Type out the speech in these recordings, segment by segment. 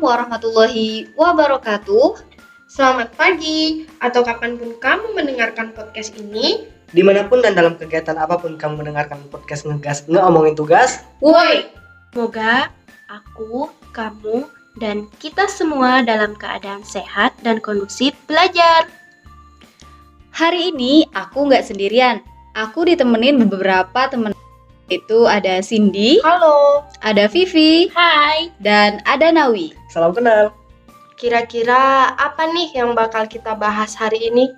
warahmatullahi wabarakatuh. Selamat pagi, atau kapanpun kamu mendengarkan podcast ini. Dimanapun dan dalam kegiatan apapun kamu mendengarkan podcast Ngegas Ngeomongin Tugas. Woi! Semoga aku, kamu, dan kita semua dalam keadaan sehat dan kondusif belajar. Hari ini aku nggak sendirian. Aku ditemenin beberapa teman. Itu ada Cindy, Halo, ada Vivi, Hai. dan ada Nawi. Salam kenal. kira-kira apa nih yang bakal kita bahas hari ini?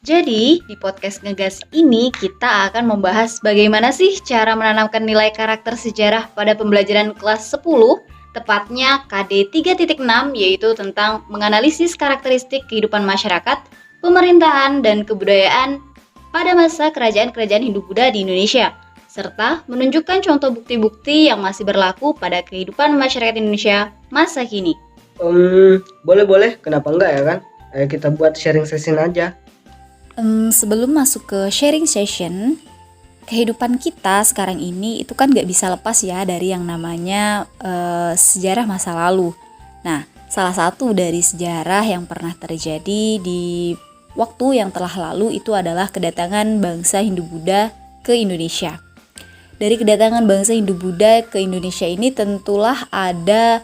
Jadi, di podcast Ngegas ini kita akan membahas bagaimana sih cara menanamkan nilai karakter sejarah pada pembelajaran kelas 10, tepatnya KD 3.6, yaitu tentang menganalisis karakteristik kehidupan masyarakat, pemerintahan, dan kebudayaan pada masa kerajaan-kerajaan Hindu-Buddha di Indonesia, serta menunjukkan contoh bukti-bukti yang masih berlaku pada kehidupan masyarakat Indonesia masa kini. Boleh, kenapa enggak ya kan? Ayo kita buat sharing session aja. Sebelum masuk ke sharing session, kehidupan kita sekarang ini itu kan gak bisa lepas ya dari yang namanya sejarah masa lalu. Nah, salah satu dari sejarah yang pernah terjadi di waktu yang telah lalu itu adalah kedatangan bangsa Hindu-Buddha ke Indonesia. Dari kedatangan bangsa Hindu-Buddha ke Indonesia ini tentulah ada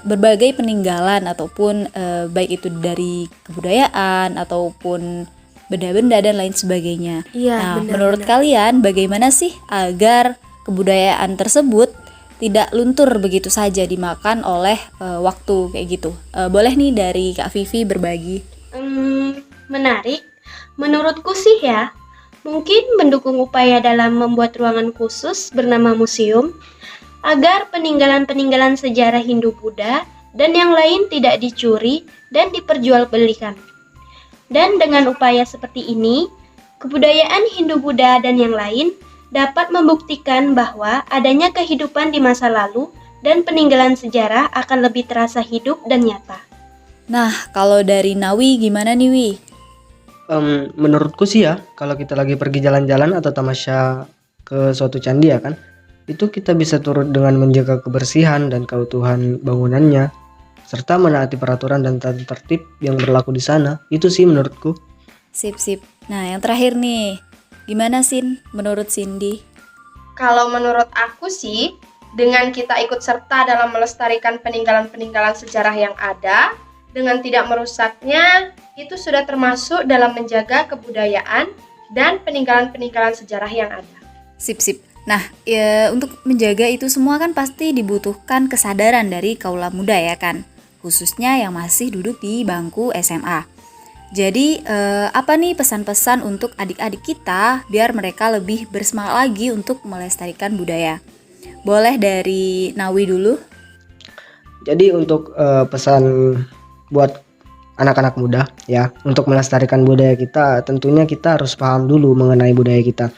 berbagai peninggalan ataupun baik itu dari kebudayaan ataupun benda-benda dan lain sebagainya. Iya, Menurut kalian bagaimana sih agar kebudayaan tersebut tidak luntur begitu saja dimakan oleh waktu kayak gitu? Boleh nih dari Kak Vivi berbagi. Menarik. Menurutku sih ya, mungkin mendukung upaya dalam membuat ruangan khusus bernama museum agar peninggalan-peninggalan sejarah Hindu-Buddha dan yang lain tidak dicuri dan diperjualbelikan. Dan dengan upaya seperti ini, kebudayaan Hindu-Buddha dan yang lain dapat membuktikan bahwa adanya kehidupan di masa lalu dan peninggalan sejarah akan lebih terasa hidup dan nyata. Nah, kalau dari Nawi gimana nih Wi? Menurutku sih ya, kalau kita lagi pergi jalan-jalan atau tamasya ke suatu candi ya kan, itu kita bisa turut dengan menjaga kebersihan dan keutuhan bangunannya, serta menaati peraturan dan tata tertib yang berlaku di sana. Itu sih menurutku. Sip. Nah, yang terakhir nih, gimana Sin menurut Cindy? Kalau menurut aku sih, dengan kita ikut serta dalam melestarikan peninggalan-peninggalan sejarah yang ada, dengan tidak merusaknya, itu sudah termasuk dalam menjaga kebudayaan dan peninggalan-peninggalan sejarah yang ada. Sip. Nah, untuk menjaga itu semua kan pasti dibutuhkan kesadaran dari kaula muda ya kan, khususnya yang masih duduk di bangku SMA. Jadi, apa nih pesan-pesan untuk adik-adik kita biar mereka lebih bersemangat lagi untuk melestarikan budaya? Boleh dari Nawi dulu. Jadi untuk pesan buat anak-anak muda ya, untuk melestarikan budaya kita, tentunya kita harus paham dulu mengenai budaya kita.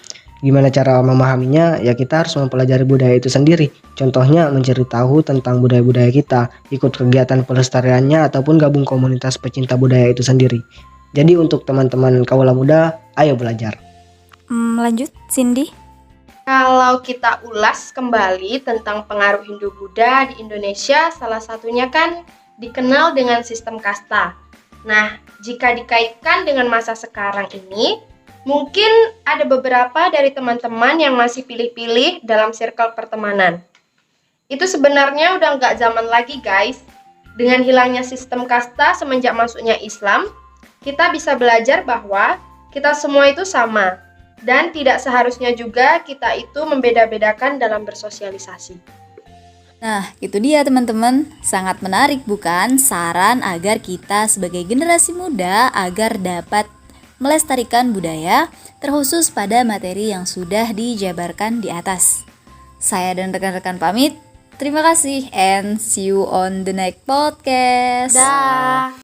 Gimana cara memahaminya? Ya kita harus mempelajari budaya itu sendiri. Contohnya mencari tahu tentang budaya-budaya kita, ikut kegiatan pelestariannya ataupun gabung komunitas pecinta budaya itu sendiri. Jadi untuk teman-teman kaula muda, ayo belajar. Lanjut Cindy. Kalau kita ulas kembali tentang pengaruh Hindu-Buddha di Indonesia, salah satunya kan dikenal dengan sistem kasta. Nah, jika dikaitkan dengan masa sekarang ini, mungkin ada beberapa dari teman-teman yang masih pilih-pilih dalam circle pertemanan. Itu sebenarnya udah nggak zaman lagi guys. Dengan hilangnya sistem kasta semenjak masuknya Islam, kita bisa belajar bahwa kita semua itu sama. Dan tidak seharusnya juga kita itu membeda-bedakan dalam bersosialisasi. Nah, itu dia teman-teman. Sangat menarik bukan? Saran agar kita sebagai generasi muda agar dapat melestarikan budaya, terkhusus pada materi yang sudah dijabarkan di atas. Saya dan rekan-rekan pamit. Terima kasih and see you on the next podcast. Dah.